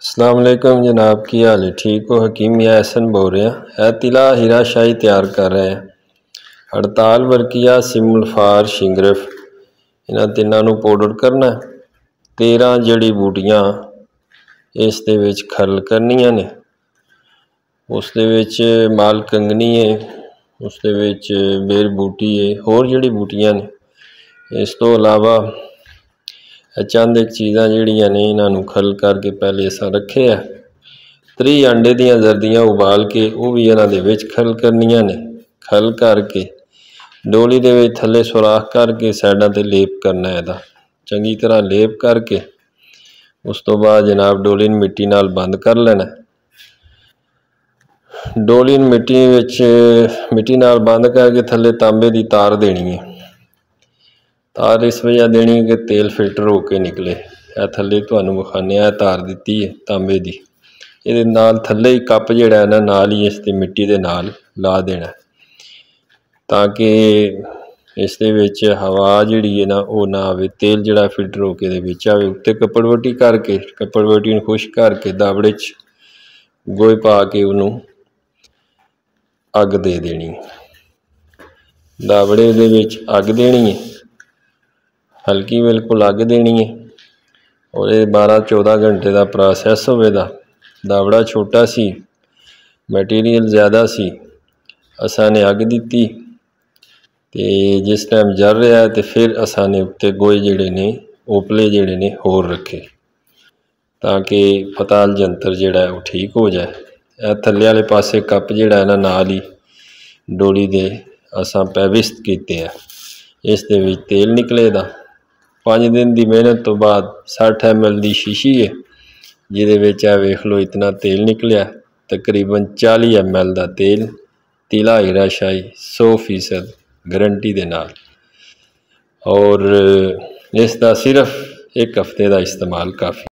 अस्सलाम वालेकुम जनाब, की हाल है? ठीक हो? हकीम मियां एहसन बोल रहे हैं। तिला हीरा शाही तैयार कर रहे हैं। हड़ताल वर्किया सिमलफार शिंगरफ इन्हां तिन्नां नूं पाउडर करना। 13 जड़ी बूटियां इस दे विच खरल करनियां ने। उस दे विच माल कंगनी है, उस दे विच बेर बूटी है, होर जड़ी बूटियां ने। इस तो इलावा चंद एक चीज़ां जिहड़ियां ने इन्हां नूं खरल करके पहले असां रखे है। 3 अंडे दियां जर्दियां उबाल के वो भी इन्हां दे विच खरल करनियां ने। खरल करके डोली दे विच थल्ले सुराख करके साइडां ते लेप करना है। इहदा चंगी तरह लेप करके उस तो बाद जनाब डोली नूं मिट्टी नाल बंद कर लेना। डोली नूं मिट्टी नाल बंद करके थल्ले तांबे दी तार देनी है। तार इस वजह देनी कि तेल फिल्टर होके निकले। यह थल्ले तुहानूं विखाने आ तार दित्ती है तांबे दी। ये नाल थल्ले ही कप जिहड़ा है ना नाल ही इस ते मिट्टी दे नाल ला देना ताकि इस दे विच हवा जिहड़ी है ना वो ना आवे, तेल जिहड़ा फिल्टर होके दे विच आवे। उत्ते कपड़वटी करके कपड़वटी नूं खुश करके दाबड़े च गोहे पा के उहनूं अग दे देनी। दाबड़े दे विच अग देनी है, हल्की बिल्कुल अग देनी है। और ये 12-14 घंटे का प्रोसैस होवेगा। दाबड़ा छोटा सी, मटीरियल ज़्यादा सी, असां ने अग दित्ती ते जिस टाइम जल रहा है तो फिर असां ने उत्ते गोहे जिहड़े ने ओपले जिहड़े ने होर रखे ताकि पताल जंतर जिहड़ा है वो ठीक हो जाए। थल्ले वाले पासे कप जिहड़ा है ना नाल ही डोली दे असां पैविस्त कीते है। इस दे विच तेल निकलेगा। 5 दिन की मेहनत तो बाद 60 ml की शीशी है जिहदे विच वेख लो इतना तेल निकलिया। तकरीबन 40 ml का तेल तिला हीरा शाही 100% गारंटी दे नाल। और इसका सिर्फ 1 हफ्ते का इस्तेमाल काफ़ी।